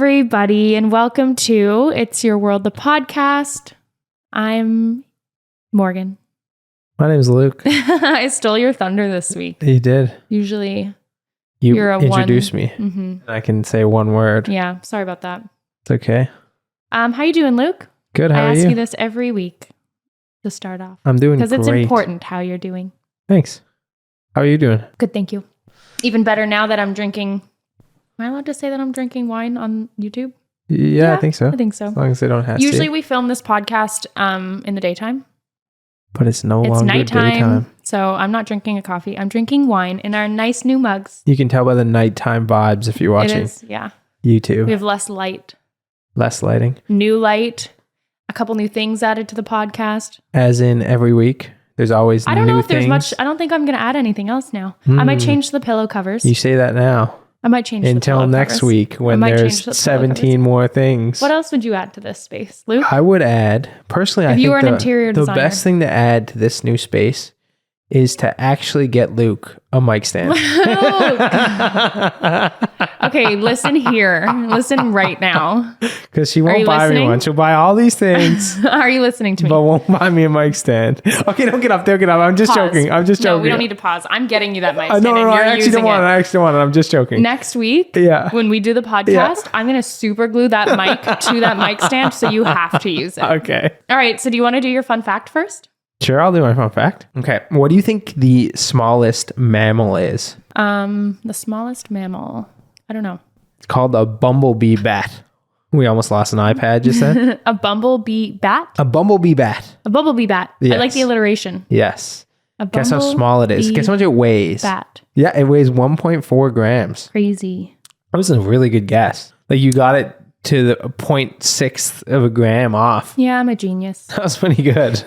everybody, and welcome to It's Your World, the podcast. I'm Morgan. My name is Luke. I stole your thunder this week. You did. Usually, You you're a introduced one. me. Mm-hmm. I can say one word. Yeah, sorry about that. It's okay. How you doing, Luke? Good. How I are ask you? you this every week to start off I'm doing great. because it's important how you're doing. Thanks. How are you doing? Good, thank you. Even better now that I'm drinking. Am I allowed to say that I'm drinking wine on YouTube? Yeah, I think so. I think so. As long as they don't have Usually to. we film this podcast in the daytime. But it's no It's longer nighttime, daytime. so I'm not drinking a coffee. I'm drinking wine in our nice new mugs. You can tell by the nighttime vibes if you're watching It is, yeah. YouTube. We have less light, Less lighting. new light, a couple new things added to the podcast. As in every week. There's always I don't know new if there's things. much. I don't think I'm going to add anything else now. I might change the pillow covers. You say that now. I might change Until the pillow next covers. week when might change there's the pillow 17 more things. What else would you add to this space, Luke? I would add, personally, I If you think were an interior the designer. best thing to add to this new space is to actually get Luke a mic stand. Okay, listen here. Listen right now. Because she Are won't you buy me listening? one. She'll buy all these things, Are you listening to me? but won't buy me a mic stand. Okay, don't get up. Don't get up. I'm just Pause. joking. I'm just joking. No, we don't need to pause. I'm getting you that mic No, stand. no, and no. I you're actually using don't want it. I actually don't want it. I'm just joking. Next week, Yeah. when we do the podcast, I'm going to super glue that mic to that mic stand, so you have to use it. Okay. All right, so do you want to do your fun fact first? Sure, I'll do my fun fact. Okay. What do you think the smallest mammal is? The smallest mammal. I don't know. It's called a bumblebee bat. We almost lost an iPad just then. A bumblebee bat? A bumblebee bat. A bumblebee bat. I like Yes. the alliteration. Yes. A Guess how small it is. Guess how much it weighs. Bat. Yeah, it weighs 1.4 grams. Crazy. That was a really good guess. Like you got it to the 0.6 of a gram off. Yeah, I'm a genius. That was pretty good.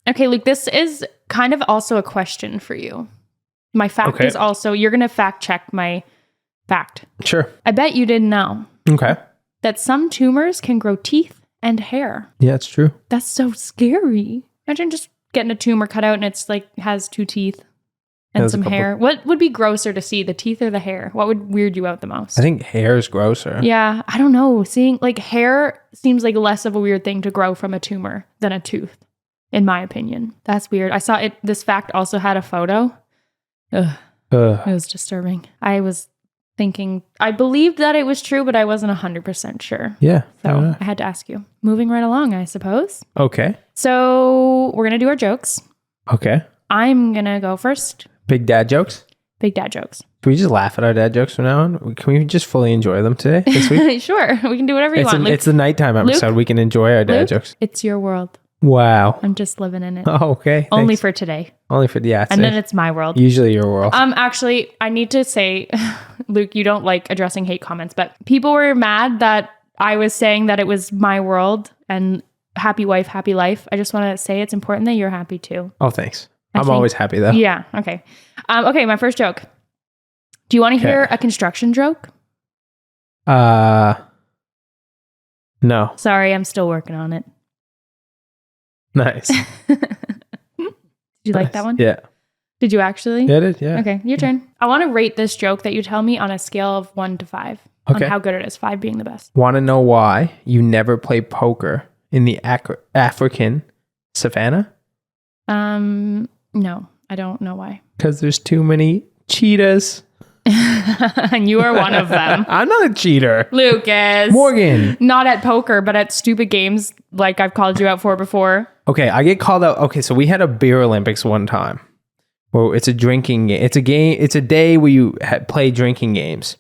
Okay, Luke, this is kind of also a question for you. My fact Okay. is also, you're going to fact check my fact. Sure. I bet you didn't know Okay. that some tumors can grow teeth and hair. Yeah, it's true. That's so scary. Imagine just getting a tumor cut out and it's like has two teeth and Has a some couple- hair. What would be grosser to see, the teeth or the hair? What would weird you out the most? I think hair is grosser. Yeah, I don't know. Seeing like hair seems like less of a weird thing to grow from a tumor than a tooth, in my opinion. That's weird. I saw it. This fact also had a photo. Ugh, Ugh. it was disturbing. I was thinking, I believed that it was true, but I wasn't 100% sure. Yeah. fair So enough. I had to ask you. Moving right along, I suppose. Okay. So we're going to do our jokes. Okay. I'm going to go first. Big dad jokes. Big dad jokes. Can we just laugh at our dad jokes from now on? Can we just fully enjoy them today, this week? Sure. We can do whatever you want. Luke, It's the nighttime episode. Luke? We can enjoy our dad Luke, jokes. it's your world. Wow. I'm just living in it. Oh, okay. Only Thanks. for today. Only for, yeah. And then it's my world. usually your world. Actually, I need to say, Luke, you don't like addressing hate comments, but people were mad that I was saying that it was my world and happy wife, happy life. I just want to say it's important that you're happy too. Oh, thanks. I I'm think- always happy though. Yeah. Okay. Okay. My first joke. Do you want to hear a construction joke? No. Sorry, I'm still working on it. Nice. Did you like that one? Yeah. Did you actually? Yeah, I did. Yeah. Okay, your turn. I want to rate this joke that you tell me on a scale of 1 to 5. Okay. On how good it is, 5 being the best. Want to know why you never play poker in the African savannah? No, I don't know why. Because there's too many cheetahs. And you are one of them. I'm not a cheater. Lucas. Morgan. Not at poker, but at stupid games like I've called you out for before. Okay, I get called out. Okay, so we had a beer Olympics one time. Well, it's a drinking game. It's a game. It's a day where you play drinking games.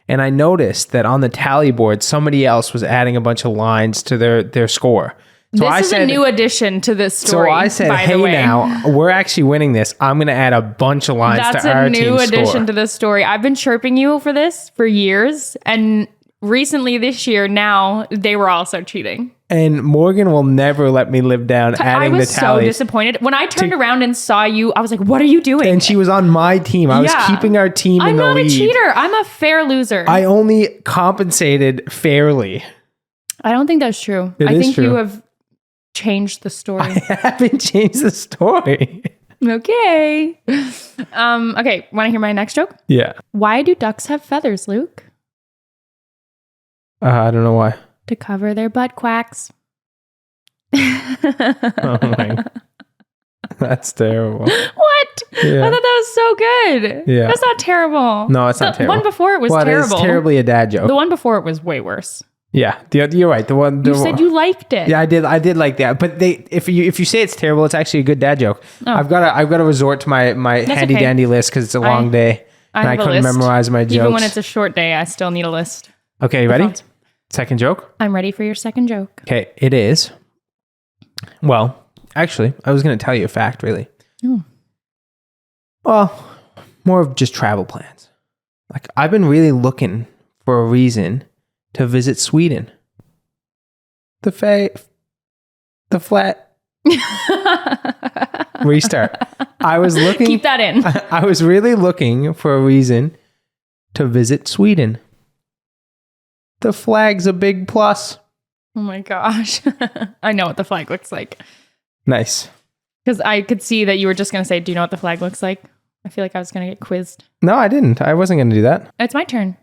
And I noticed that on the tally board, somebody else was adding a bunch of lines to their score. So This is a new addition to this story. So I said, by the hey, way. now, we're actually winning this. I'm going to add a bunch of lines That's to our a new team's addition score. to this story. I've been chirping you for this for years. And recently this year, now they were also cheating. And Morgan will never let me live down adding the I was so tallies. disappointed. When I turned around and saw you, I was like, what are you doing? And she was on my team. I was Yeah. keeping our team in I'm the not lead. a cheater. I'm a fair loser. I only compensated fairly. I don't think that's true. It I is think true. you have changed the story. I haven't changed the story. Okay. Okay. Want to hear my next joke? Yeah. Why do ducks have feathers, Luke? I don't know why. To cover their butt quacks. Oh my. That's terrible. What? Yeah. I thought that was so good. Yeah. That's not terrible. No, it's not The terrible. one before it was terrible. It's terribly a dad joke. The one before it was way worse. Yeah, you're right. You said you liked it. Yeah, I did like that. But if you say it's terrible, it's actually a good dad joke. Oh. I've got to resort to my handy dandy list because it's a long day and I couldn't memorize my jokes. Even when it's a short day, I still need a list. Okay, you ready? Second joke. I'm ready for your second joke. Okay, it is. Well, actually, I was going to tell you a fact, really. Oh. Well, more of just travel plans. Like I've been really looking for a reason to visit Sweden. The flat. Restart. I was looking. Keep that in. I was really looking for a reason to visit Sweden. The flag's a big plus. Oh my gosh. I know what the flag looks like. Nice. Because I could see that you were just going to say, do you know what the flag looks like? I feel like I was going to get quizzed. No, I didn't. I wasn't going to do that. It's my turn.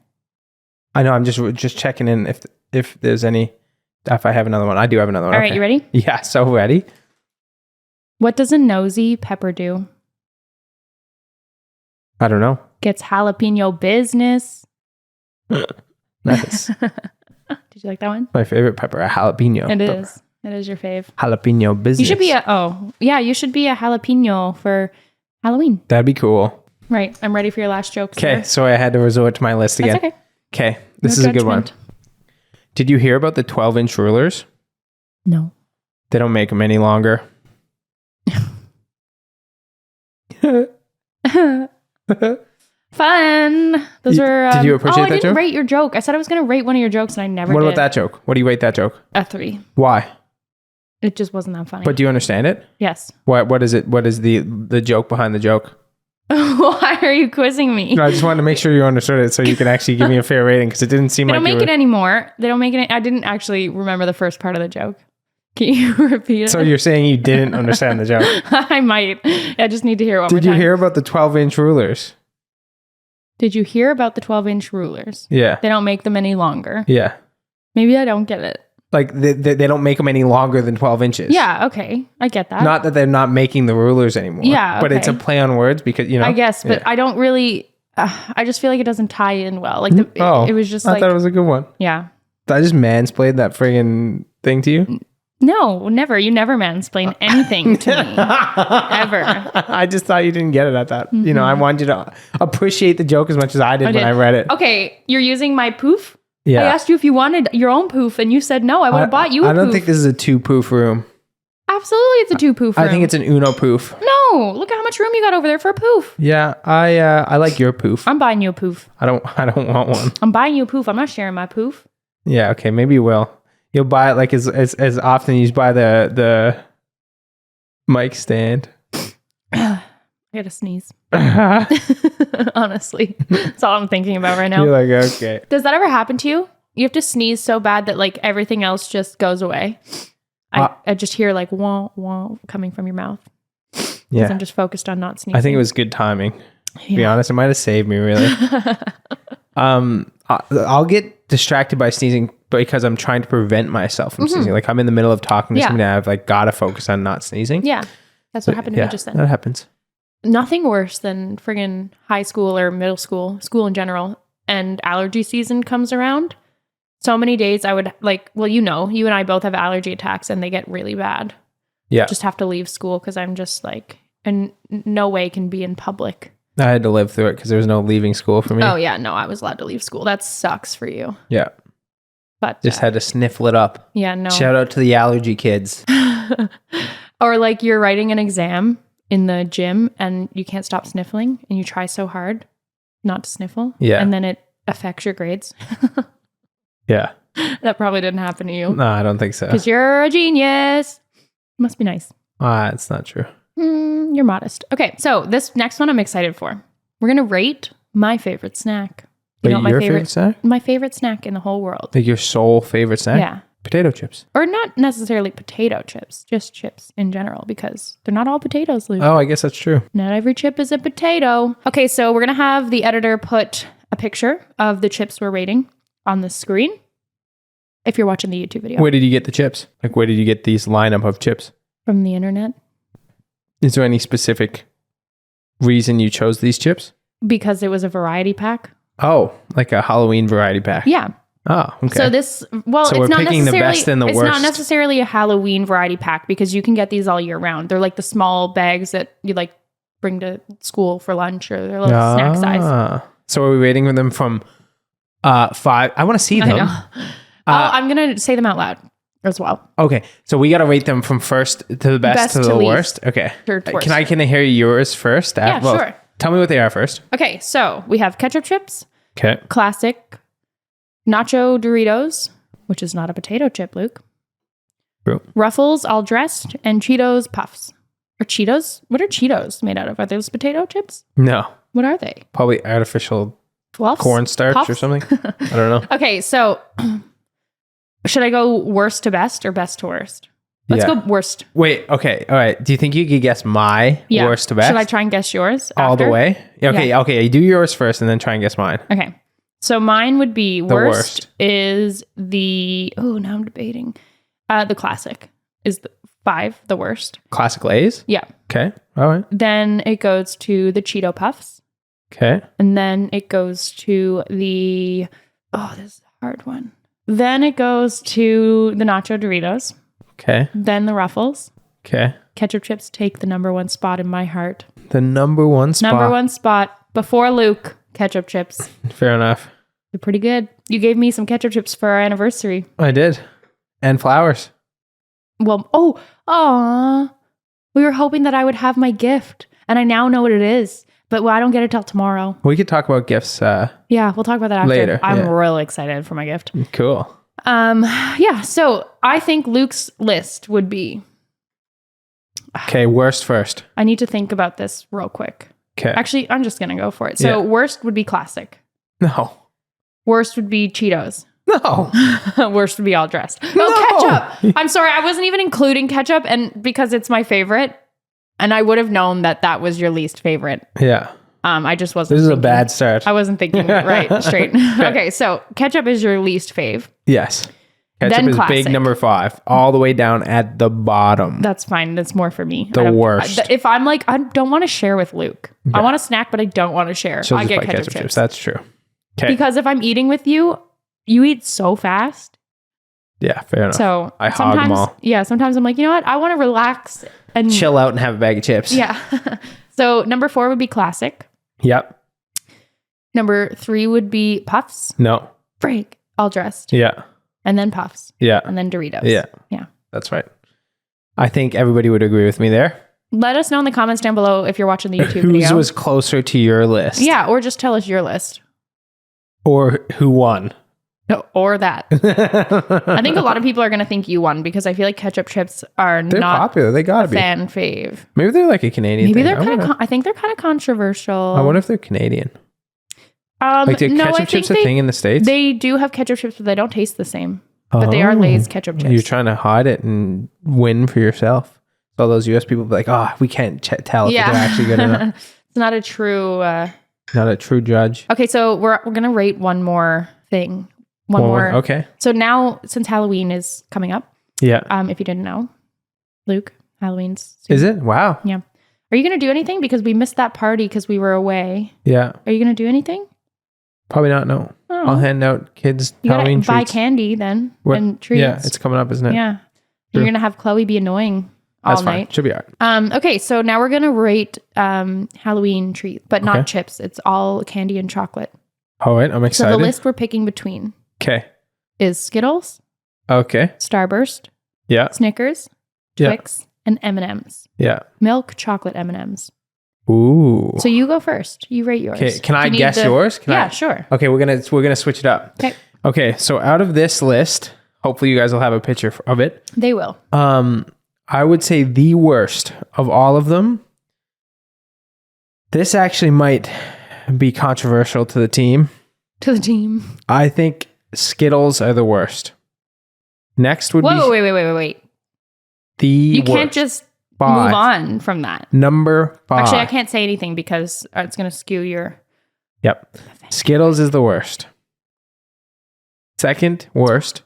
I know. I'm just checking in if there's any. If I have another one, I do have another one. All right, you ready? Yeah, so ready. What does a nosy pepper do? I don't know. Gets jalapeno business. Nice. Did you like that one? My favorite pepper, a jalapeno. It pepper. is. It is your fave. Jalapeno business. You should be you should be a jalapeno for Halloween. That'd be cool. Right. I'm ready for your last joke. Okay, so I had to resort to my list again. That's okay. Okay, this is a good one. Did you hear about the 12-inch rulers? No. They don't make them any longer. Fun. Those were. Did you appreciate I that didn't joke? rate your joke. I said I was going to rate one of your jokes, and I never What did. about that joke? What do you rate that joke? A 3. Why? It just wasn't that funny. But do you understand it? Yes. What is it? What is the joke behind the joke? Why are you quizzing me? No, I just wanted to make sure you understood it so you could actually give me a fair rating because it didn't seem They like don't make it anymore. They don't make it. I didn't actually remember the first part of the joke. Can you repeat it? So you're saying you didn't understand the joke? I might. I just need to hear it one more Did you time. hear about the 12-inch rulers? Did you hear about the 12-inch rulers? Yeah. They don't make them any longer. Yeah. Maybe I don't get it. Like they don't make them any longer than 12 inches. Yeah, okay. I get that. Not that they're not making the rulers anymore. Yeah, But it's a okay. play on words because, you know. I guess, but Yeah. I don't really... I just feel like it doesn't tie in well. Like it was just I like... thought it was a good one. Yeah. Did I just mansplain that friggin' thing to you? No, never. You never mansplain anything to me. Ever. I just thought you didn't get it at that. You know, I wanted you to appreciate the joke as much as I did when I read it. Okay, you're using my poof? Yeah. I asked you if you wanted your own poof, and you said no. I would have bought you a poof. I don't think this is a 2-poof room. Absolutely, it's a 2-poof room. I think it's an Uno poof. No, look at how much room you got over there for a poof. Yeah, I like your poof. I'm buying you a poof. I don't want one. I'm buying you a poof. I'm not sharing my poof. Yeah, okay, maybe you will. You'll buy it like as often as you buy the mic stand. I gotta sneeze. Honestly, that's all I'm thinking about right now. You're like, okay. Does that ever happen to you? You have to sneeze so bad that like everything else just goes away. I just hear like wah wah coming from your mouth. Yeah, I'm just focused on not sneezing. I think it was good timing. To be honest, it might have saved me really. I'll get distracted by sneezing because I'm trying to prevent myself from sneezing. Like I'm in the middle of talking to somebody, and I've like got to focus on not sneezing. Yeah, that's what happened to me just then. That happens. Nothing worse than friggin' high school or middle school in general, and allergy season comes around. So many days I would like, well, you know, you and I both have allergy attacks and they get really bad. Yeah. Just have to leave school because I'm just like, and no way can be in public. I had to live through it because there was no leaving school for me. Oh yeah, no, I was allowed to leave school. That sucks for you. Yeah. But just had to sniffle it up. Yeah, no. Shout out to the allergy kids. Or like you're writing an exam in the gym and you can't stop sniffling and you try so hard not to sniffle. Yeah. And then it affects your grades. Yeah. That probably didn't happen to you. No, I don't think so. Because you're a genius. Must be nice. It's not true. You're modest. Okay, so this next one I'm excited for. We're going to rate my favorite snack. You know what your favorite snack? My favorite snack in the whole world. Like your sole favorite snack? Yeah. Potato chips. Or not necessarily potato chips, just chips in general, because they're not all potatoes, Luke. Oh, I guess that's true. Not every chip is a potato. Okay, so we're going to have the editor put a picture of the chips we're rating on the screen. if you're watching the YouTube video. Where did you get the chips? Like, where did you get these lineup of chips? From the internet. Is there any specific reason you chose these chips? Because it was a variety pack. Oh, like a Halloween variety pack. Yeah. Oh, okay. So this, well, So it's we're not picking the necessarily best and the it's worst. not necessarily a Halloween variety pack because you can get these all year round. They're like the small bags that you like bring to school for lunch, or they're little snack size. So are we waiting for them from 5? I want to see them. I know. I'm gonna say them out loud as well. Okay, so we got to rate them from first to the best to the least. worst. Okay. Worst. Can I hear yours first? Yeah, sure. Tell me what they are first. Okay, so we have ketchup chips, Okay. classic, nacho Doritos, which is not a potato chip, Luke. True. Ruffles all dressed, and Cheetos puffs. Or Cheetos? What are Cheetos made out of? Are those potato chips? No, What are they? probably artificial Fluffs? cornstarch Puffs? or something. I don't know. Okay, so should I go worst to best or best to worst? Let's Yeah. go worst. Wait, okay. All right. Do you think you could guess my Yeah. worst to best? Should I try and guess yours? all the after? way? Okay, Yeah. okay. You do yours first and then try and guess mine. Okay. So mine would be worst, worst. is the, oh, now I'm debating. The classic is the 5, the worst. Classic Lay's? Yeah. Okay. All right. Then it goes to the Cheeto Puffs. Okay. And then it goes to the, oh, this is a hard one. Then it goes to the Nacho Doritos. Okay. Then the Ruffles. Okay. Ketchup chips take the number 1 spot in my heart. The number one spot. Number 1 spot before Luke. Ketchup chips. Fair enough. They're pretty good. You gave me some ketchup chips for our anniversary. I did. And flowers. Well, we were hoping that I would have my gift, and I now know what it is, but I don't get it till tomorrow. We could talk about gifts. Yeah, we'll talk about that after. Later, I'm yeah. really excited for my gift. Cool. Yeah, so I think Luke's list would be, Okay. Worst first. I need to think about this real quick. Okay. Actually, I'm just going to go for it. So Yeah. worst would be classic. No. Worst would be Cheetos. No. Worst would be all dressed. No. Oh, ketchup. I'm sorry. I wasn't even including ketchup, and because it's my favorite, and I would have known that that was your least favorite. Yeah. I just wasn't. This is a thinking. bad start. I wasn't thinking right straight. Okay, so ketchup is your least fave. Yes. Ketchup Then is classic. big number 5, all the way down at the bottom. That's fine. That's more for me. The I don't- worst. If I'm like, I don't want to share with Luke. I want a snack, but I don't want to share. She'll I just get buy ketchup chips. That's true. Okay. Because if I'm eating with you, you eat so fast. Yeah, fair enough. So I hog 'em sometimes, all. yeah, sometimes I'm like, you know what? I want to relax and Chill out and have a bag of chips. Yeah. So number 4 would be classic. Yep. Number 3 would be puffs. No. Break. All dressed. Yeah. And then puffs. Yeah. And then Doritos. Yeah. Yeah. That's right. I think everybody would agree with me there. Let us know in the comments down below if you're watching the YouTube Whose video. was closer to your list? Yeah, or just tell us your list. Or who won? No, or that. I think a lot of people are going to think you won because I feel like ketchup chips are They're not popular. They gotta be. fan fave. Maybe they're like a Canadian Maybe thing. they're I kind wonder. of. I think they're kind of controversial. I wonder if they're Canadian. Like, do no, I ketchup think chips a thing in the States? they do have ketchup chips, but they don't taste the same. But they are Lay's ketchup chips. You're trying to hide it and win for yourself. So all those US people be like, oh, we can't tell if they're actually good or not. It's not a true. Not a true judge. Okay, so we're gonna rate one more thing. One more. Okay. So now, since Halloween is coming up, Yeah. if you didn't know, Luke, Halloween's soon. Is it? Wow. Yeah. Are you gonna do anything because we missed that party because we were away? Yeah. Are you gonna do anything? Probably not. No. Oh. I'll hand out kids You gotta Halloween buy treats. candy then What? and treats. Yeah, it's coming up, isn't it? Yeah. True. You're gonna have Chloe be annoying all That's fine. night. Should be all right. Okay, so now we're gonna rate Halloween treats, but not Okay. chips. It's all candy and chocolate. All right. I'm So excited. the list we're picking between Okay. is Skittles, Okay. Starburst, Yeah. Snickers, Yeah. Twix, and M&Ms. Yeah. Milk chocolate M&Ms. Ooh. So you go first. You rate yours. Okay. Can Do I you need guess yours? Can yeah, I? sure. Okay. We're gonna switch it up. Okay. Okay. So out of this list, hopefully you guys will have a picture of it. They will. I would say the worst of all of them. This actually might be controversial to the team. To the team. I think Skittles are the worst. Next would be Whoa, wait. the You worst. can't just 5. move on from that. Number 5. Actually, I can't say anything because it's going to skew your... Yep. Skittles is the worst. Second worst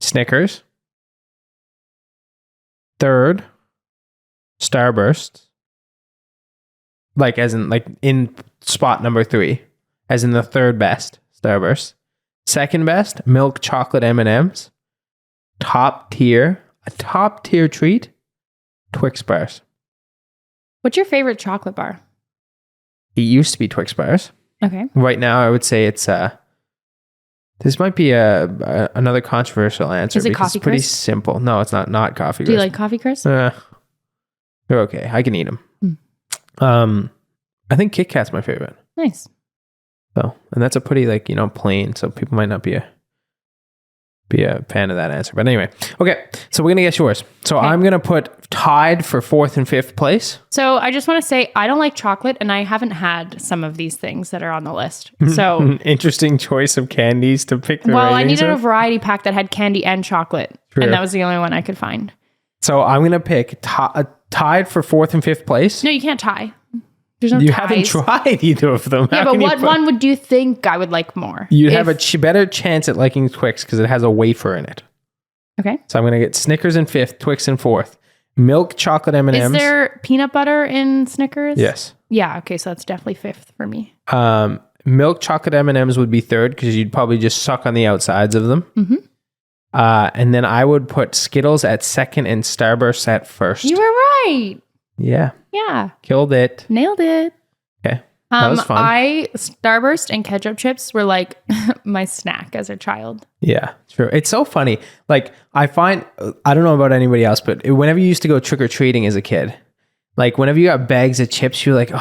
Snickers. Third, Starburst. Like as in like in spot number 3, as in the third best Starburst. Second best, milk chocolate M&Ms. A top tier treat, Twix bars. What's your favorite chocolate bar? It used to be Twix bars. Okay. Right now, I would say it's this might be another controversial answer. Is it because Coffee it's pretty Crisp? simple. No, it's not Coffee Do you Crisp. like Coffee Crisp? They're okay. I can eat them. I think Kit Kat's my favorite. Nice. So, and that's a pretty plain. So people might not be a fan of that answer. But anyway, okay. So we're gonna guess yours. So Okay. I'm gonna put tied for 4th and 5th place. So I just want to say I don't like chocolate, and I haven't had some of these things that are on the list. So Interesting choice of candies to pick. I ratings needed a of. variety pack that had candy and chocolate, True. and that was the only one I could find. So I'm gonna pick tied for 4th and 5th place. No, you can't tie. There's no You ties. haven't tried either of them. Yeah, How but can you what one would you think I would like more? You'd have a better chance at liking Twix because it has a wafer in it. Okay. So I'm gonna get Snickers in 5th, Twix in 4th, milk chocolate M&Ms. Is there peanut butter in Snickers? Yes. Yeah. Okay, so that's definitely 5th for me. Milk chocolate M&Ms would be 3rd because you'd probably just suck on the outsides of them. Mm-hmm. And then I would put Skittles at 2nd and Starburst at 1st. You were right. Yeah. Yeah. Killed it. Nailed it. Okay. That was fun. Starburst and ketchup chips were like my snack as a child. Yeah, true. It's so funny. Like I find, I don't know about anybody else, but whenever you used to go trick-or-treating as a kid, like whenever you got bags of chips, you're like,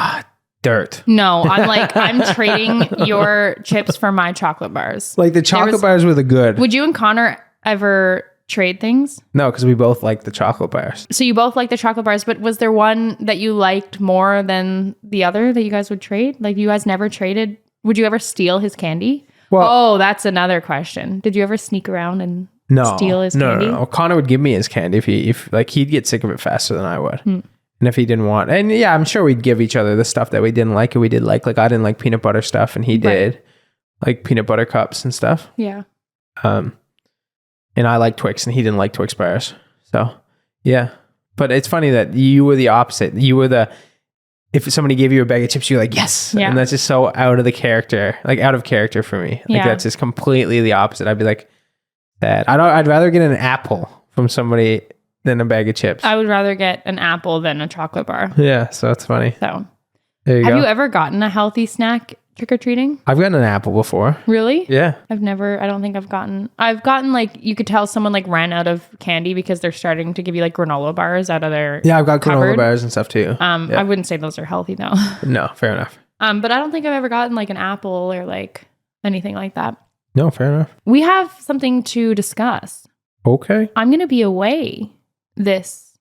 dirt. No, I'm trading your chips for my chocolate bars. Like the chocolate bars were the good. Would you and Connor ever trade things? No, because we both like the chocolate bars. So you both like the chocolate bars, but was there one that you liked more than the other that you guys would trade? Like you guys never traded? Would you ever steal his candy? Well, that's another question. Did you ever sneak around and steal his candy? No. Connor would give me his candy if he'd get sick of it faster than I would. And if he didn't want, and yeah, I'm sure we'd give each other the stuff that we didn't like and we did like I didn't like peanut butter stuff and he did like peanut butter cups and stuff. Yeah. And I like Twix and he didn't like Twix bars. So yeah. But it's funny that you were the opposite. You were if somebody gave you a bag of chips, you're like, yes. Yeah. And that's just so out of character for me. Like that's just completely the opposite. I'd be like, sad. I'd rather get an apple from somebody than a bag of chips. I would rather get an apple than a chocolate bar. Yeah. So it's funny. So there you go. Have you ever gotten a healthy snack trick-or-treating? I've gotten an apple before. Really? Yeah. I've gotten like, you could tell someone like ran out of candy because they're starting to give you like granola bars out of their I've got cupboard. granola bars and stuff too. I wouldn't say those are healthy though. No, fair enough. But I don't think I've ever gotten like an apple or like anything like that. No, fair enough. We have something to discuss. Okay. I'm going to be away this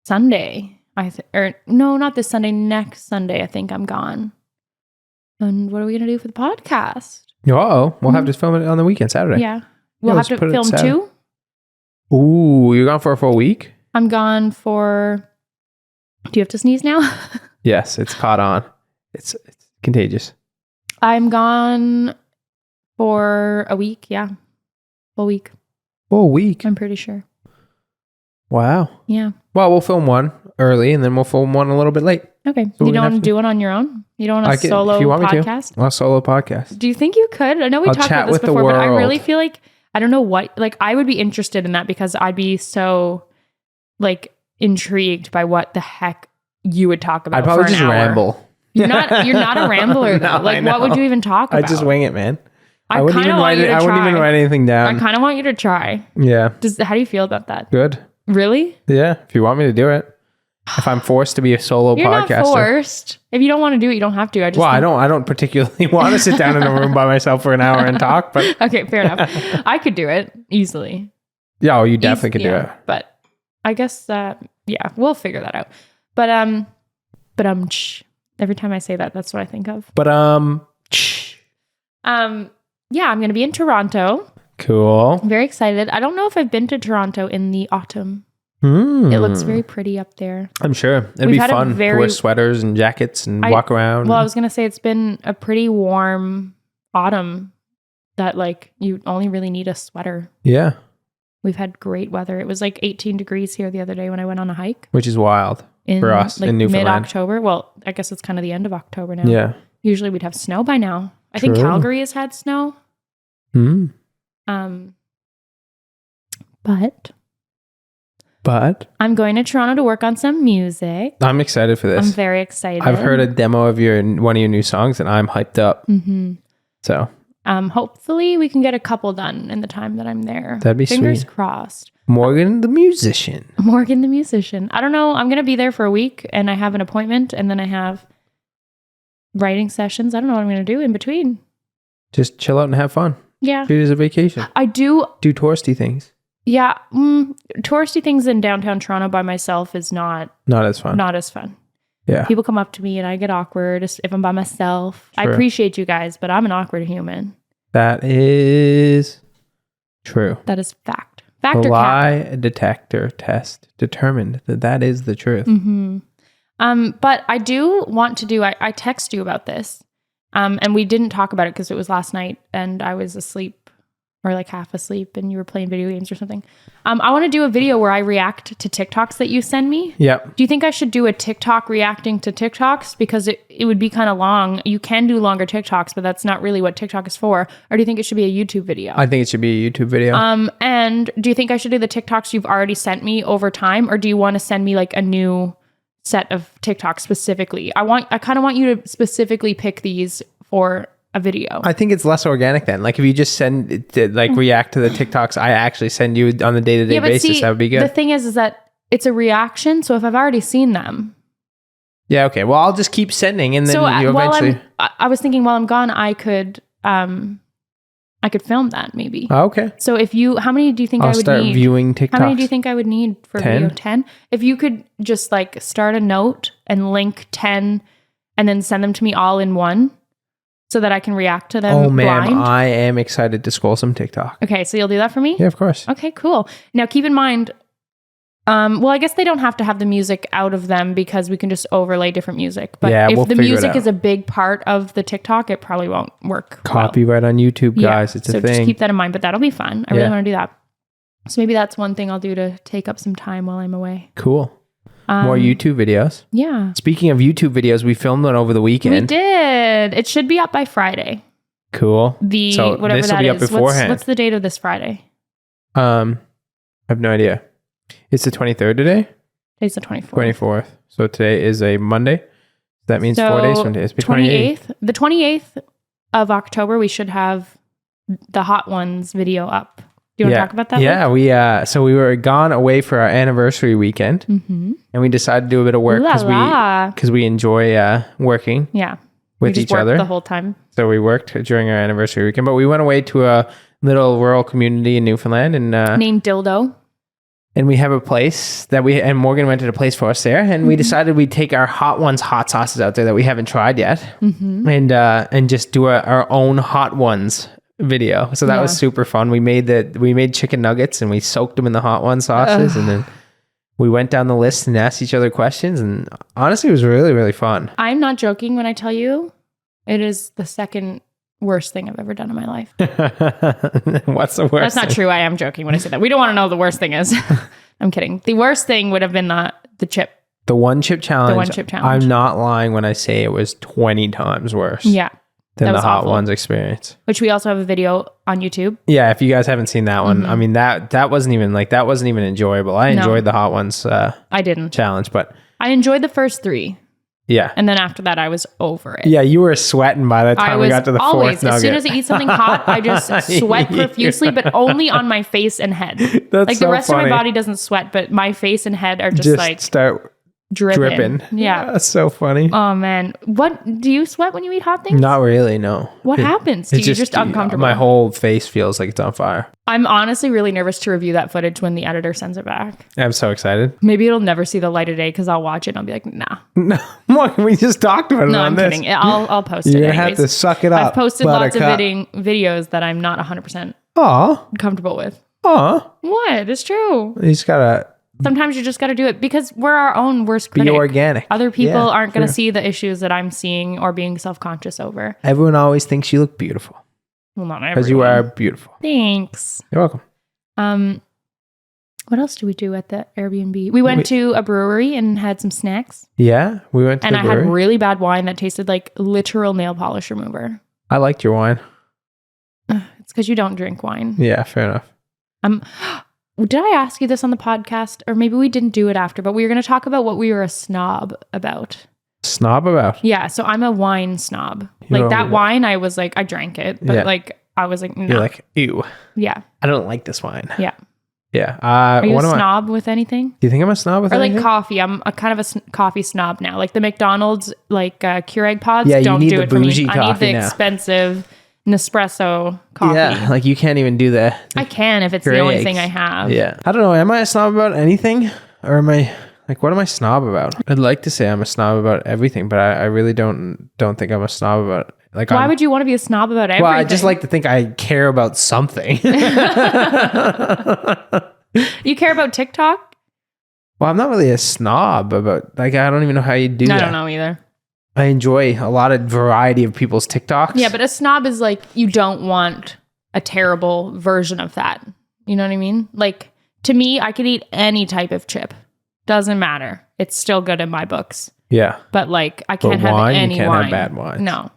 Sunday. Not this Sunday, next Sunday. I think I'm gone. And what are we going to do for the podcast? We'll have to film it on the weekend, Saturday. Yeah. We'll have let's to put it film Saturday. 2. Ooh, you're gone for a full week? I'm gone for... Do you have to sneeze now? Yes, it's caught on. It's contagious. I'm gone for a week. Yeah. Full week. Full week? I'm pretty sure. Wow. Yeah. Well, we'll film one early and then we'll film one a little bit late. Okay. So you don't want to do it on your own? You don't want a solo if you want podcast? Me to. Well, solo podcast. Do you think you could? I know we I'll talked chat about this with the before, but I world. really feel like, I don't know what, like I would be interested in that because I'd be so like intrigued by what the heck you would talk about. I'd probably for an just hour. ramble. You're not a rambler though. No, Like what would you even talk about? I just wing it, man. I wouldn't kind of even want write you it. to I wouldn't even try. write anything down. I kind of want you to try. Yeah. How do you feel about that? Good. Really? Yeah. If you want me to do it. If I'm forced to be a solo You're podcaster. not forced. If you don't want to do it, you don't have to. I don't particularly want to sit down in a room by myself for an hour and talk, but okay, fair enough. I could do it easily. Yeah, you definitely could do it. But I guess we'll figure that out. But every time I say that, that's what I think of. But yeah, I'm going to be in Toronto. Cool. I'm very excited. I don't know if I've been to Toronto in the autumn. It looks very pretty up there. I'm sure. It'd be fun to wear sweaters and jackets and walk around. Well, I was going to say it's been a pretty warm autumn that like you only really need a sweater. Yeah. We've had great weather. It was like 18 degrees here the other day when I went on a hike. Which is wild for us like in Newfoundland. mid-October. Well, I guess it's kind of the end of October now. Yeah. Usually we'd have snow by now. I think Calgary has had snow. Hmm. But I'm going to Toronto to work on some music. I'm excited for this. I'm very excited. I've heard a demo of one of your new songs and I'm hyped up. Mm-hmm. So hopefully we can get a couple done in the time that I'm there. That'd be Fingers sweet. crossed. Morgan the musician. I don't know. I'm going to be there for a week and I have an appointment and then I have writing sessions. I don't know what I'm going to do in between. Just chill out and have fun. Yeah. Treat it as a vacation. I do touristy things. Yeah. Touristy things in downtown Toronto by myself is not as fun. Not as fun. Yeah. People come up to me and I get awkward if I'm by myself. Sure. I appreciate you guys, but I'm an awkward human. That is true. That is fact. Fact the or lie cap? detector test determined that is the truth. Mm-hmm. But I do want to do, I text you about this. And we didn't talk about it because it was last night and I was asleep or like half asleep and you were playing video games or something. I want to do a video where I react to TikToks that you send me. Yep. Do you think I should do a TikTok reacting to TikToks? Because it would be kind of long. You can do longer TikToks, but that's not really what TikTok is for. Or do you think it should be a YouTube video? I think it should be a YouTube video. And do you think I should do the TikToks you've already sent me over time? Or do you want to send me like a new set of TikToks specifically? I kind of want you to specifically pick these for a video. I think it's less organic then. Like if you just send it to, like react to the TikToks I actually send you on the day-to-day basis, that would be good. The thing is that it's a reaction. So if I've already seen them. Yeah. Okay. Well, I'll just keep sending and then you eventually. I was thinking while I'm gone, I could film that maybe. Oh, okay. So how many do you think I would need? I'll start viewing TikToks. How many do you think I would need for 10? video? 10? If you could just like start a note and link 10 and then send them to me all in one. So that I can react to them. Oh, man, blind. I am excited to scroll some TikTok. Okay, so you'll do that for me? Yeah, of course. Okay, cool. Now keep in mind, well, I guess they don't have to have the music out of them because we can just overlay different music. But if the music is a big part of the TikTok, it probably won't work. Copyright on YouTube, guys. It's a thing. So just keep that in mind, but that'll be fun. I really want to do that. So maybe that's one thing I'll do to take up some time while I'm away. Cool. More YouTube videos. Yeah. Speaking of YouTube videos, we filmed one over the weekend. We did. It should be up by Friday. Cool. So whatever this will be up beforehand. What's the date of this Friday? I have no idea. It's the 23rd today? Today's the 24th. 24th. So today is a Monday. That means 4 days from today. It's 28th. The 28th of October, we should have the Hot Ones video up. Do you want to talk about that? Yeah, we were gone away for our anniversary weekend, and we decided to do a bit of work because we enjoy working. With each other the whole time. So we worked during our anniversary weekend, but we went away to a little rural community in Newfoundland and named Dildo. And we have a place and Morgan rented a place for us there, and we decided we'd take our Hot Ones hot sauces out there that we haven't tried yet, and just do our own Hot Ones video. So that was super fun. We made chicken nuggets and we soaked them in the Hot One sauces, and then we went down the list and asked each other questions, and honestly it was really, really fun. I'm not joking when I tell you it is the second worst thing I've ever done in my life. What's the worst? That's not true. I am joking when I say that. We don't want to know the worst thing is. I'm kidding. The worst thing would have been the chip. The one chip challenge. The one chip challenge. I'm not lying when I say it was 20 times worse. Yeah. Than the Hot Ones experience. Which we also have a video on YouTube. Yeah, if you guys haven't seen that one, I mean that wasn't even enjoyable. I enjoyed the Hot Ones I didn't. challenge, but I enjoyed the first 3. Yeah. And then after that I was over it. Yeah, you were sweating by the time we got to the fourth nugget. As soon as I eat something hot, I just sweat profusely, but only on my face and head. That's like the rest of my body doesn't sweat, but my face and head are just like start dripping. Yeah. That's so funny. Oh man. What do you sweat when you eat hot things? Not really, no. What happens? Do you just uncomfortable? My whole face feels like it's on fire. I'm honestly really nervous to review that footage when the editor sends it back. I'm so excited. Maybe it'll never see the light of day because I'll watch it and I'll be like, nah. No, we just talked about it on this. No, I'm kidding. I'll post it. You're going to have to suck it up. I've posted lots of videos that I'm not 100% comfortable with. What? It's true. You just got to... Sometimes you just got to do it because we're our own worst critic. Be organic. Other people aren't going to see the issues that I'm seeing or being self-conscious over. Everyone always thinks you look beautiful. Well, not everyone. Because you are beautiful. Thanks. You're welcome. What else did we do at the Airbnb? We went to a brewery and had some snacks. Yeah, we went to and the I brewery. had really bad wine that tasted like literal nail polish remover. I liked your wine. It's because you don't drink wine. Yeah, fair enough. Did I ask you this on the podcast? Or maybe we didn't do it after, but we were going to talk about what we were a snob about. Snob about? Yeah, so I'm a wine snob. Like that wine, I was like, I drank it, but like, I was like, no. You're like, ew. Yeah. I don't like this wine. Yeah. Yeah. Are you a snob with anything? Do you think I'm a snob with anything? Or like coffee. I'm a kind of a coffee snob now. Like the McDonald's, like Keurig pods, Yeah, don't you need do the it for me. bougie I need the now. expensive Nespresso coffee. Yeah, like you can't even do the I can if it's the only thing I have. Yeah. I don't know. Am I a snob about anything? Or am I, like, what am I snob about? I'd like to say I'm a snob about everything, but I really don't think I'm a snob about like. Why would you want to be a snob about everything? Well, I just like to think I care about something. You care about TikTok? Well, I'm not really a snob about, like, I don't even know how you do that. I don't know either. I enjoy a lot of variety of people's TikToks. Yeah, but a snob is like, you don't want a terrible version of that. You know what I mean? Like, to me, I could eat any type of chip. Doesn't matter. It's still good in my books. Yeah. But like, I can't have any you can't wine. have bad wine. No.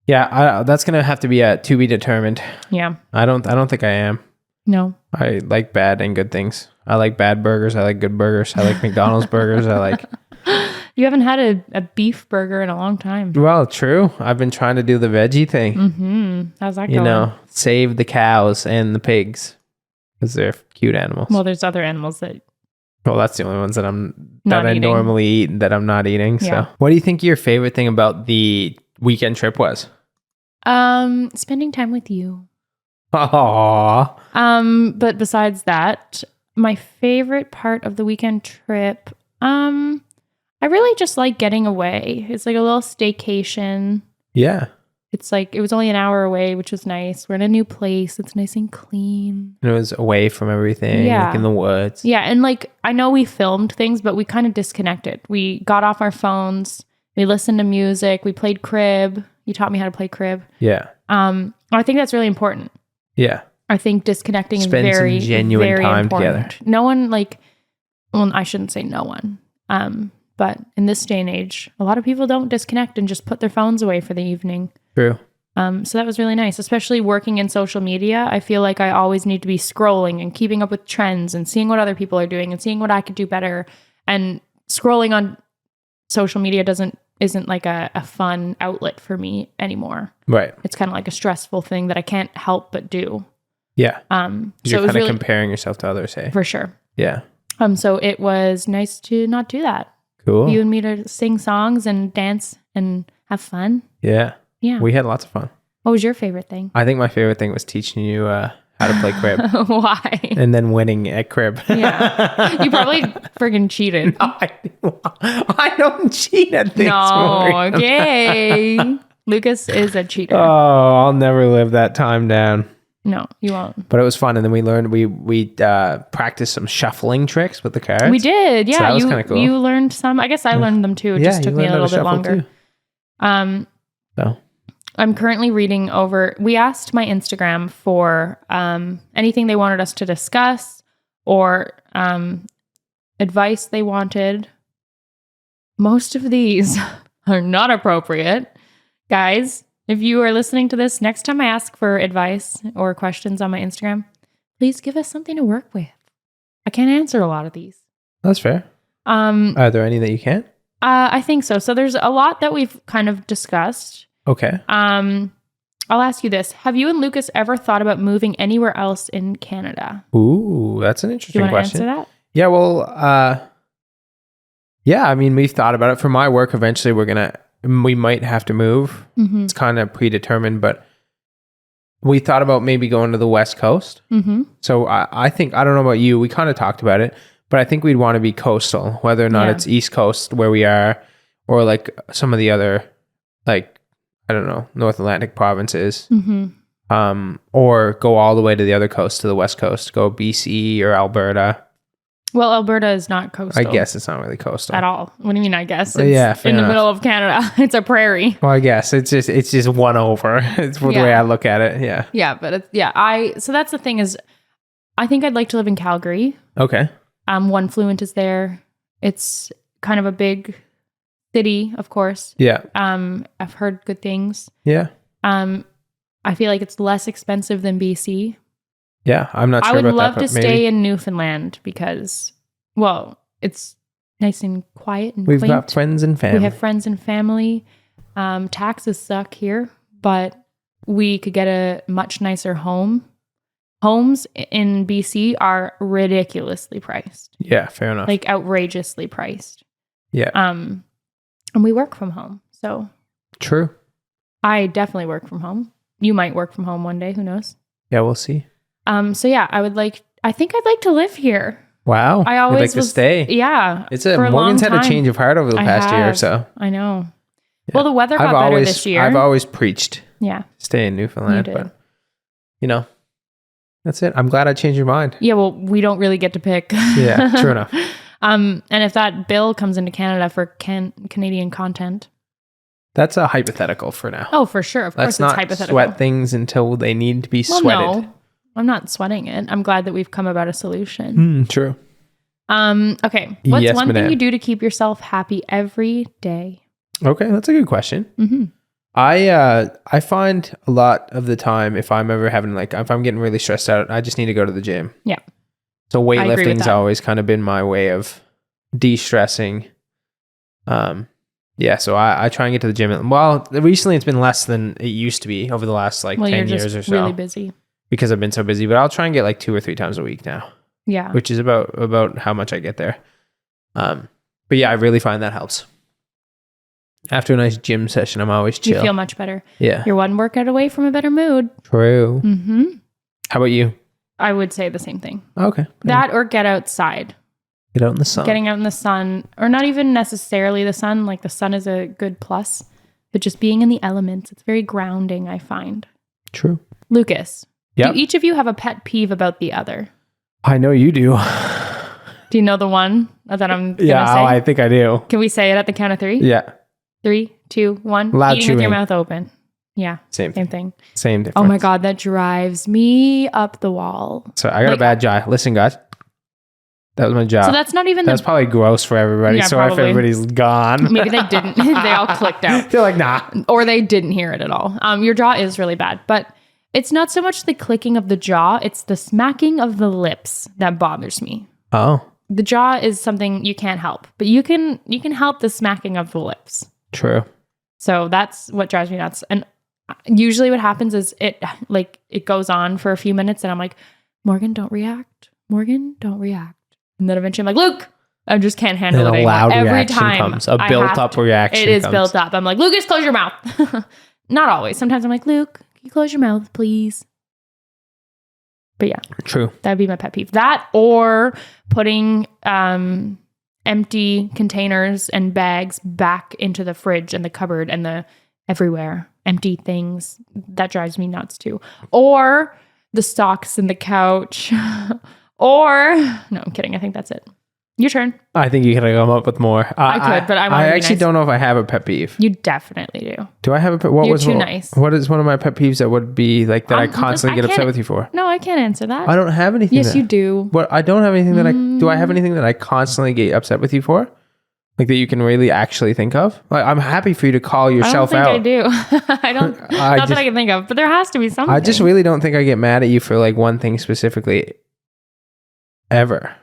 Yeah, that's gonna have to be to be determined. Yeah. I don't think I am. No. I like bad and good things. I like bad burgers. I like good burgers. I like McDonald's burgers. I like. You haven't had a beef burger in a long time. Well, true. I've been trying to do the veggie thing. Mm-hmm. How's that going? You know, save the cows and the pigs because they're cute animals. Well, there's other animals that. Well, that's the only ones that I eating. normally eat and that I'm not eating. Yeah. So, what do you think your favorite thing about the weekend trip was? Spending time with you. Aww. But besides that, my favorite part of the weekend trip, I really just like getting away. It's like a little staycation. Yeah. It's like, it was only an hour away, which was nice. We're in a new place. It's nice and clean. And it was away from everything, like in the woods. Yeah. And like, I know we filmed things, but we kind of disconnected. We got off our phones. We listened to music. We played crib. You taught me how to play crib. Yeah. I think that's really important. Yeah. I think disconnecting Spend is very, some genuine very time important. together. No one well, I shouldn't say no one. But in this day and age, a lot of people don't disconnect and just put their phones away for the evening. True. So that was really nice, especially working in social media. I feel like I always need to be scrolling and keeping up with trends and seeing what other people are doing and seeing what I could do better. And scrolling on social media isn't like a fun outlet for me anymore. Right. It's kind of like a stressful thing that I can't help but do. Yeah. So you're it was kind of really, comparing yourself to others, hey? for sure. Yeah. So it was nice to not do that. Cool. You and me to sing songs and dance and have fun. Yeah. Yeah. We had lots of fun. What was your favorite thing? I think my favorite thing was teaching you how to play crib. Why? And then winning at crib. Yeah. You probably friggin' cheated. I don't cheat at things. No, okay. Lucas is a cheater. Oh, I'll never live that time down. No, you won't. But it was fun, and then we learned we practiced some shuffling tricks with the cards. We did, yeah. So that was kind of cool. You learned some. I guess I learned them too. It just took me a little bit longer. So I'm currently reading over. We asked my Instagram for anything they wanted us to discuss or advice they wanted. Most of these are not appropriate, guys. If you are listening to this, next time I ask for advice or questions on my Instagram, please give us something to work with. I can't answer a lot of these. That's fair. Are there any that you can't? I think so. So there's a lot that we've kind of discussed. Okay. I'll ask you this. Have you and Lucas ever thought about moving anywhere else in Canada? Ooh, that's an interesting Do you want question. to answer that? Yeah, well, yeah, I mean, we've thought about it. For my work, eventually we might have to move. Mm-hmm. It's kind of predetermined, but we thought about maybe going to the West Coast. Mm-hmm. So I think, I don't know about you, we kind of talked about it, but I think we'd want to be coastal, whether or not it's East Coast where we are, or like some of the other, like, I don't know, North Atlantic provinces, Mm-hmm. or go all the way to the other coast, to the West Coast, go BC or Alberta. Well, Alberta is not coastal. I guess it's not really coastal at all. What do you mean? I guess it's fair in the enough. middle of Canada. It's a prairie. Well, I guess it's just one over. It's the way I look at it. Yeah. Yeah, but so that's the thing is, I think I'd like to live in Calgary. Okay. One Fluent is there. It's kind of a big city, of course. Yeah. I've heard good things. Yeah. I feel like it's less expensive than BC. Yeah, I'm not sure about that. I would love to stay in Newfoundland because, well, it's nice and quiet and We've quaint. got friends and family. We have friends and family. Taxes suck here, but we could get a much nicer home. Homes in BC are ridiculously priced. Yeah, fair enough. Like outrageously priced. Yeah. And we work from home. So true. I definitely work from home. You might work from home one day, who knows? Yeah, we'll see. So yeah, I think I'd like to live here. Wow. I always You'd like to stay. Yeah. Morgan's had a change of heart over the past year or so. I know. Yeah. Well, the weather got better this year. I've always preached. Yeah. Stay in Newfoundland, You did. but that's it. I'm glad I changed your mind. Yeah, well, we don't really get to pick. Yeah, true enough. And if that bill comes into Canada for Canadian content. That's a hypothetical for now. Oh, for sure. Of course Let's not it's hypothetical. sweat things until they need to be sweated. No, I'm not sweating it. I'm glad that we've come about a solution. True. Okay. What's Yes, one madam. thing you do to keep yourself happy every day? Okay, that's a good question. Mm-hmm. I find a lot of the time if I'm ever having if I'm getting really stressed out, I just need to go to the gym. Yeah. So agree with weightlifting's that. always kind of been my way of de-stressing. Yeah, so I try and get to the gym. Well, recently it's been less than it used to be over the last 10 you're years just or so. really busy. Because I've been so busy, but I'll try and get 2 or 3 times a week now. Yeah. Which is about how much I get there. But yeah, I really find that helps. After a nice gym session, I'm always chill. You feel much better. Yeah. You're one workout away from a better mood. True. Mm-hmm. How about you? I would say the same thing. Okay. That or get outside. Get out in the sun. Getting out in the sun, or not even necessarily the sun. Like the sun is a good plus, but just being in the elements, it's very grounding, I find. True. Lucas, Yep. do each of you have a pet peeve about the other? I know you do. Do you know the one that I'm going to Yeah, say? I think I do. Can we say it at the count of 3? Yeah. 3, 2, 1. Loud Eating with your chewing. mouth open. Yeah. Same thing. Same difference. Oh my God, that drives me up the wall. So I got a bad jaw. Listen, guys. That was my jaw. So that's not even That's probably gross for everybody. Yeah, So if probably. everybody's gone. Maybe they didn't. They all clicked out. They're like, nah. Or they didn't hear it at all. Your jaw is really bad, but it's not so much the clicking of the jaw, it's the smacking of the lips that bothers me. Oh, The jaw is something you can't help, but you can help the smacking of the lips. true. So that's what drives me nuts. And usually what happens is it goes on for a few minutes and I'm like, Morgan, don't react. Morgan, don't react. And then eventually I'm like, Luke, I just can't handle Then it a anymore. loud Every reaction time comes. A I built have up to- reaction It is comes. built up. I'm like, Lucas, close your mouth. Not always. Sometimes I'm like, Luke, can you close your mouth, please? But yeah, True. that'd be my pet peeve. That or putting empty containers and bags back into the fridge and the cupboard and the everywhere. Empty things. That drives me nuts too. Or the socks in the couch. Or, no, I'm kidding. I think that's it. Your turn. I think you could come up with more. I could, but I wanna be actually nice. don't know if I have a pet peeve. You definitely do. Do I have a pet? What You're was too one- nice. What is one of my pet peeves that would be that I Listen, constantly get upset can't- with you for? No, I can't answer that. I don't have anything. Yes, you do. What I don't have anything that I do. I have anything that I constantly get upset with you for, like that you can really actually think of. Like I'm happy for you to call yourself I out. don't think I do. I don't. Not that I can think of, but there has to be something. I just really don't think I get mad at you for like one thing specifically. Ever.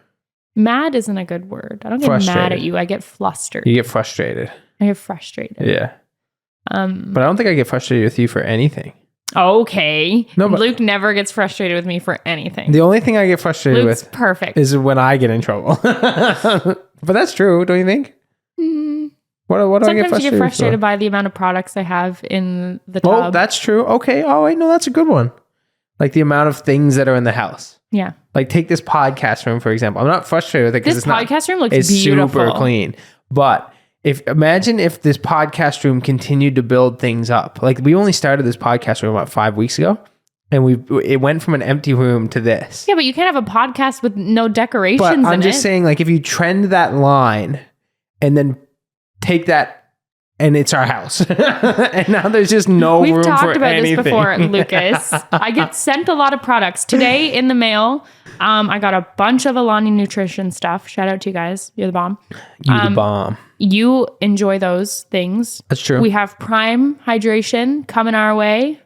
Mad isn't a good word. I don't get mad Frustrated. at you. I get flustered. You get frustrated. I get frustrated. Yeah. But I don't think I get frustrated with you for anything. Okay. No, but- Luke never gets frustrated with me for anything. The only thing I get frustrated Luke's with perfect. is when I get in trouble. But that's true, don't you think? What do I Sometimes get you frustrated get frustrated for? by the amount of products I have in the tub. Oh, that's true. Okay. Oh, wait, no, that's a good one. Like the amount of things that are in the house. Yeah. Like take this podcast room, for example. I'm not frustrated with it because This it's not. podcast room looks It's beautiful. super clean. But imagine if this podcast room continued to build things up. Like we only started this podcast room about 5 weeks ago. And it went from an empty room to this. Yeah, but you can't have a podcast with no decorations But in it. I'm just saying, like, if you trend that line and then take that, and it's our house. And now there's just no room for anything. We've talked about this before, Lucas. I get sent a lot of products. Today in the mail, I got a bunch of Alani Nutrition stuff. Shout out to you guys. You're the bomb. You the bomb. You enjoy those things. That's true. We have Prime Hydration coming our way.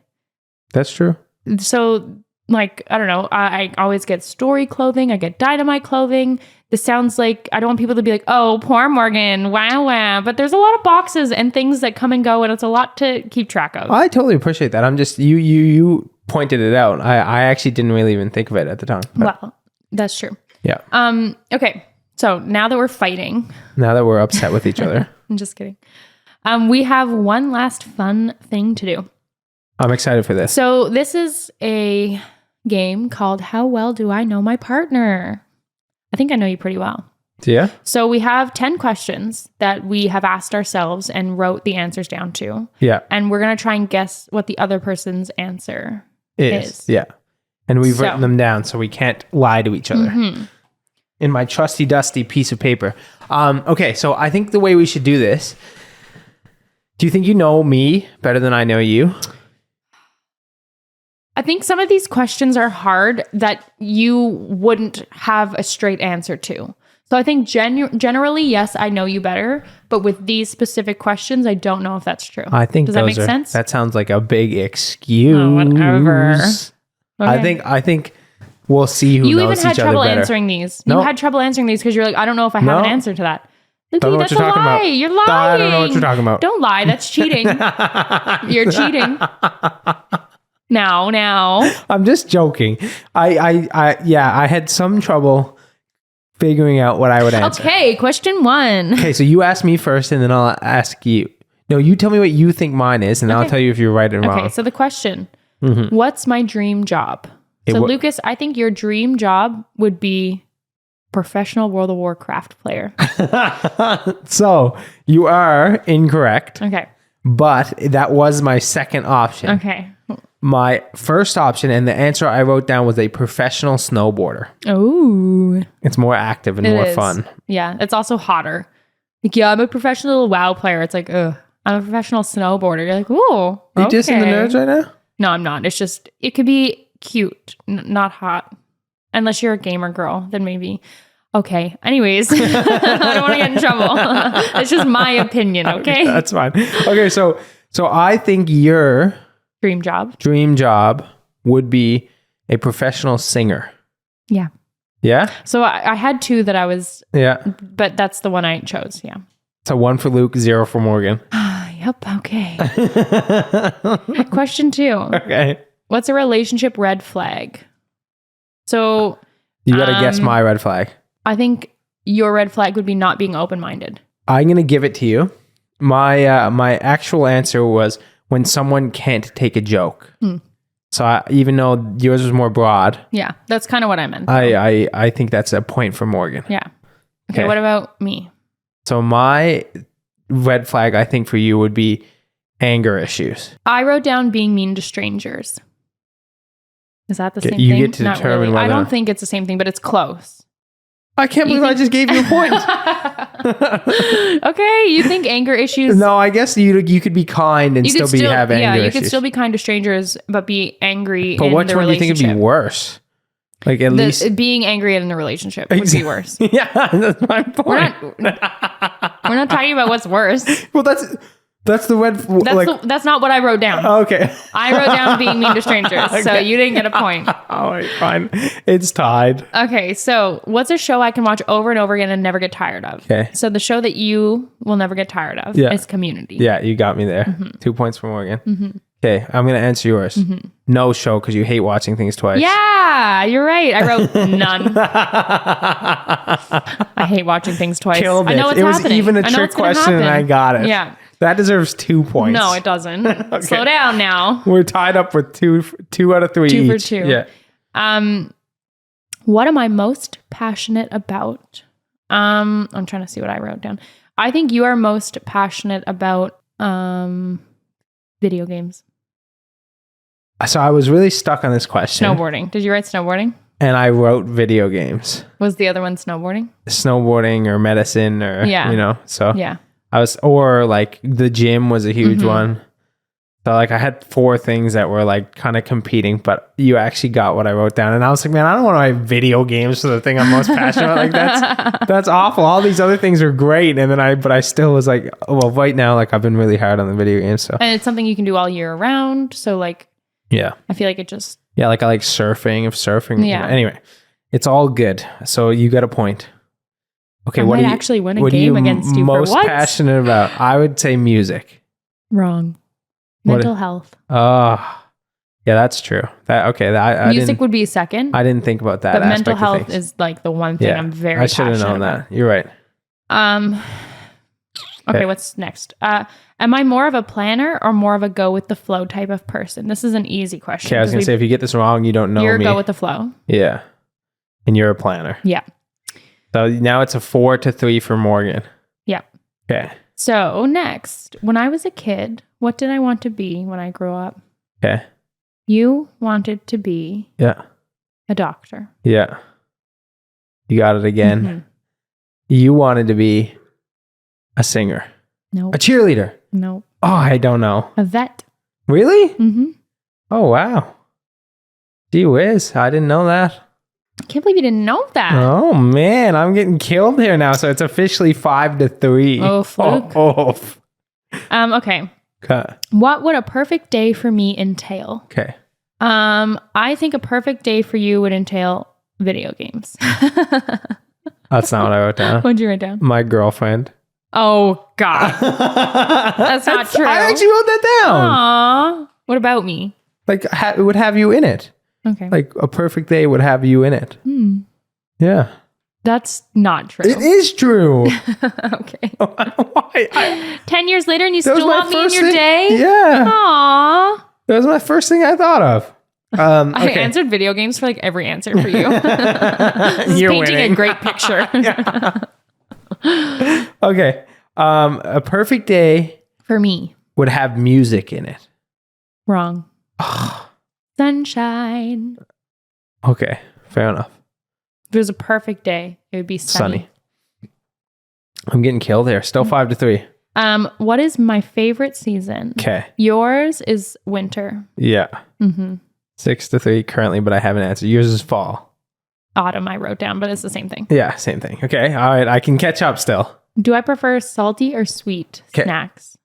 That's true. So, like, I don't know. I always get Story clothing. I get Dynamite clothing. This sounds like, I don't want people to be like, oh, poor Morgan, wow. But there's a lot of boxes and things that come and go, and it's a lot to keep track of. I totally appreciate that. I'm just, you pointed it out. I actually didn't really even think of it at the time. Well, that's true. Yeah. Okay. So now that we're fighting. Now that we're upset with each other. I'm just kidding. We have one last fun thing to do. I'm excited for this. So this is a game called How Well Do I Know My Partner? I think I know you pretty well. Yeah. So we have 10 questions that we have asked ourselves and wrote the answers down to. Yeah. And we're going to try and guess what the other person's answer is. Yeah. And we've written them down so we can't lie to each other. Mm-hmm. In my trusty dusty piece of paper. Okay, so I think the way we should do this, do you think you know me better than I know you? I think some of these questions are hard that you wouldn't have a straight answer to. So I think generally, yes, I know you better. But with these specific questions, I don't know if that's true. I think Does that make sense? That sounds like a big excuse. Oh, whatever. Okay. I think we'll see who you knows each other better. You even had trouble answering these. No. You had trouble answering these because you're like, I don't know if I have an answer to that. Don't know That's what you're a talking lie. about. You're lying. I don't know what you're talking about. Don't lie. That's cheating. You're cheating. Now. I'm just joking. I had some trouble figuring out what I would answer. Okay, question 1. Okay, so you ask me first and then I'll ask you. No, you tell me what you think mine is and I'll tell you if you're right or wrong. Okay, so the question, what's my dream job? So Lucas, I think your dream job would be professional World of Warcraft player. So you are incorrect. Okay. But that was my second option. Okay. My first option and the answer I wrote down was a professional snowboarder. Oh. It's more active and more fun. Yeah. It's also hotter. Like, yeah, I'm a professional WoW player. It's like, ugh, I'm a professional snowboarder. You're like, ooh. Are you dissing the nerds right now? No, I'm not. It's just, it could be cute, not hot. Unless you're a gamer girl, then maybe. Okay. Anyways, I don't want to get in trouble. It's just my opinion, okay? That's fine. Okay, so I think your dream job would be a professional singer. Yeah. Yeah? So I had 2 that I was... Yeah. But that's the one I chose, yeah. So 1 for Luke, 0 for Morgan. Yep, okay. Question 2. Okay. What's a relationship red flag? So... You got to guess my red flag. I think your red flag would be not being open-minded. I'm going to give it to you. My actual answer was when someone can't take a joke. So even though yours was more broad. Yeah, that's kind of what I meant. I think that's a point for Morgan. Yeah. Okay, what about me? So my red flag, I think, for you would be anger issues. I wrote down being mean to strangers. Is that the same thing? You get to determine whether... I don't think it's the same thing, but it's close. I can't believe I just gave you a point. Okay, you think anger issues... No, I guess you could be kind and have anger issues. Yeah, you could still be kind to strangers, but be angry in the relationship. But which one do you think would be worse? Like at least... Being angry in the relationship would be worse. Yeah, that's my point. We're not talking about what's worse. Well, that's the red... That's not what I wrote down. Okay. I wrote down being mean to strangers, okay. So you didn't get a point. All right, fine. It's tied. Okay, so what's a show I can watch over and over again and never get tired of? Okay. So the show that you will never get tired of is Community. Yeah, you got me there. Mm-hmm. 2 points for Morgan. Mm-hmm. Okay, I'm going to answer yours. Mm-hmm. No show, because you hate watching things twice. Yeah, you're right. I wrote none. I hate watching things twice. Killed it. I know what's happening. Happening. It was even a trick question and I got it. Yeah. That deserves 2 points. No, it doesn't. Okay. Slow down now. We're tied up with two out of 3 2 each. for 2. Yeah. What am I most passionate about? I'm trying to see what I wrote down. I think you are most passionate about video games. So I was really stuck on this question. Snowboarding. Did you write snowboarding? And I wrote video games. Was the other one snowboarding? Snowboarding or medicine or, so Yeah. or like the gym was a huge one. So like I had 4 things that were like kind of competing, but you actually got what I wrote down. And I was like, man, I don't want to write video games for the thing I'm most passionate about. Like that's awful. All these other things are great. And then I still was like, well, right now, like I've been really hard on the video games. So. And it's something you can do all year round. So like, yeah, I feel like it just. Yeah. Like I like surfing. Yeah. Anyway, it's all good. So you got a point. Okay. I might actually win a game against you most for what? passionate about? I would say music. Wrong. Mental health. Oh, yeah, that's true. Music would be second. I didn't think about that. But mental health is like the one thing I'm very passionate about. I should have known that. You're right. Okay, what's next? Am I more of a planner or more of a go with the flow type of person? This is an easy question. Okay, I was going to say, if you get this wrong, you don't know me. You're a go with the flow. Yeah. And you're a planner. Yeah. So now it's a 4-3 for Morgan. Yeah. Okay. So next, when I was a kid, what did I want to be when I grew up? Okay. You wanted to be a doctor. Yeah. You got it again. Mm-hmm. You wanted to be a singer. No. A cheerleader. No. Oh, I don't know. A vet. Really? Mm-hmm. Oh, wow. Gee whiz. I didn't know that. I can't believe you didn't know that. Oh, man. I'm getting killed here now. So it's officially 5-3. Oh, fluke. Okay. Okay. What would a perfect day for me entail? Okay. I think a perfect day for you would entail video games. That's not what I wrote down. What'd you write down? My girlfriend. Oh, God. That's not true. I actually wrote that down. Aww. What about me? Like, it would have you in it. Okay. Like, a perfect day would have you in it. Yeah. That's not true. It is true. Okay. Why? 10 years later and you still want me in your day? Yeah. Aww. That was my first thing I thought of. I answered video games for like every answer for you. You're painting winning. a great picture. Okay. A perfect day for me would have music in it. Wrong. Sunshine. Okay. Fair enough. If it was a perfect day, it would be sunny. I'm getting killed here. Still 5-3. What is my favorite season? Okay. Yours is winter. Yeah. 6-3 currently, but I haven't answered. Yours is fall. Autumn I wrote down, but it's the same thing. Yeah, same thing. Okay. All right. I can catch up still. Do I prefer salty or sweet snacks?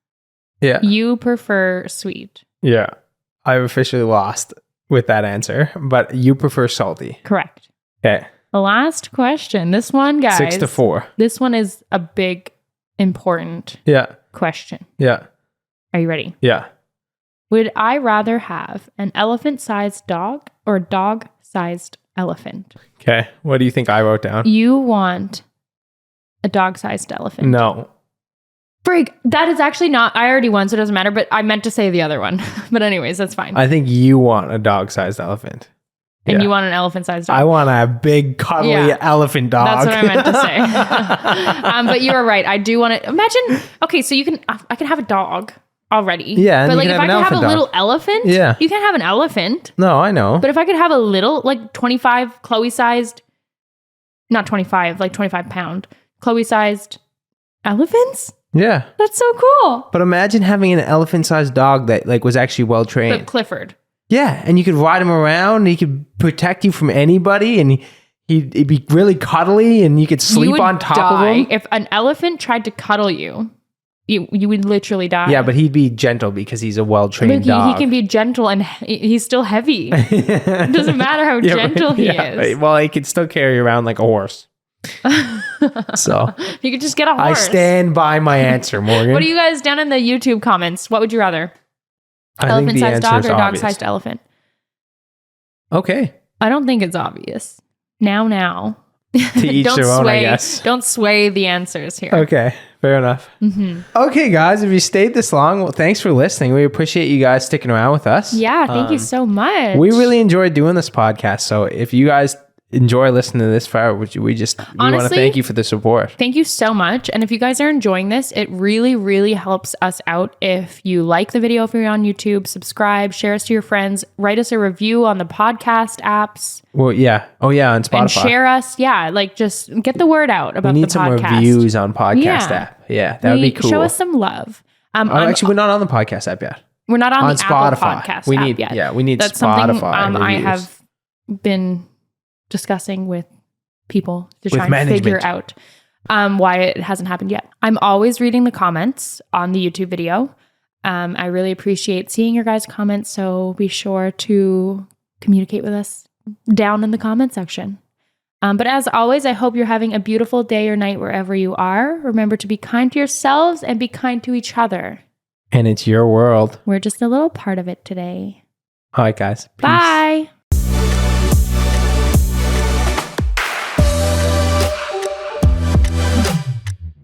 Yeah. You prefer sweet. Yeah. I've officially lost with that answer, but you prefer salty. Correct. Okay. The last question. This one, guys. 6-4. This one is a big, important question. Yeah. Are you ready? Yeah. Would I rather have an elephant-sized dog or a dog-sized elephant? Okay. What do you think I wrote down? You want a dog-sized elephant. No. Frig, that is actually not, I already won, so it doesn't matter, but I meant to say the other one. But anyways, that's fine. I think you want a dog-sized elephant. And you want an elephant-sized dog. I want a big, cuddly elephant dog. That's what I meant to say. But you were right. I do want to, imagine, okay, so I can have a dog already. Yeah. But like if I could have a little elephant, you can't have an elephant. No, I know. But if I could have a little, like 25 Chloe-sized, not 25, like 25-pound, Chloe-sized elephants? Yeah. That's so cool. But imagine having an elephant-sized dog that like was actually well-trained. But Clifford. Yeah, and you could ride him around, and he could protect you from anybody, and he'd be really cuddly, and you could sleep on top of him. If an elephant tried to cuddle you, you would literally die. Yeah, but he'd be gentle because he's a well-trained dog. He can be gentle, and he's still heavy. It doesn't matter how gentle he is. Well, he could still carry you around like a horse. So you could just get a horse. I stand by my answer, Morgan. What do you guys down in the YouTube comments? What would you rather? Elephant-sized dog or dog-sized elephant? Okay. I don't think it's obvious. Now. To each their own, I guess. Don't sway the answers here. Okay. Fair enough. Okay, guys. If you stayed this long, well, thanks for listening. We appreciate you guys sticking around with us. Yeah. Thank you so much. We really enjoyed doing this podcast. So if you guys enjoy listening to this far, we want to thank you for the support. Thank you so much. And if you guys are enjoying this, it really, really helps us out. If you like the video, if you're on YouTube, subscribe, share us to your friends, write us a review on the podcast apps. Well, yeah. Oh, yeah, on Spotify. And share us. Yeah, like just get the word out about the podcast. We need some reviews on podcast app. Yeah, that would be cool. Show us some love. Actually, we're not on the podcast app yet. We're not on the Spotify. Apple Podcast app yet. Yeah, we need That's Spotify. Something I have been discussing with people to try and figure out why it hasn't happened yet. I'm always reading the comments on the YouTube video. I really appreciate seeing your guys' comments, so be sure to communicate with us down in the comment section. But as always, I hope you're having a beautiful day or night wherever you are. Remember to be kind to yourselves and be kind to each other. And it's your world. We're just a little part of it today. All right, guys. Peace. Bye.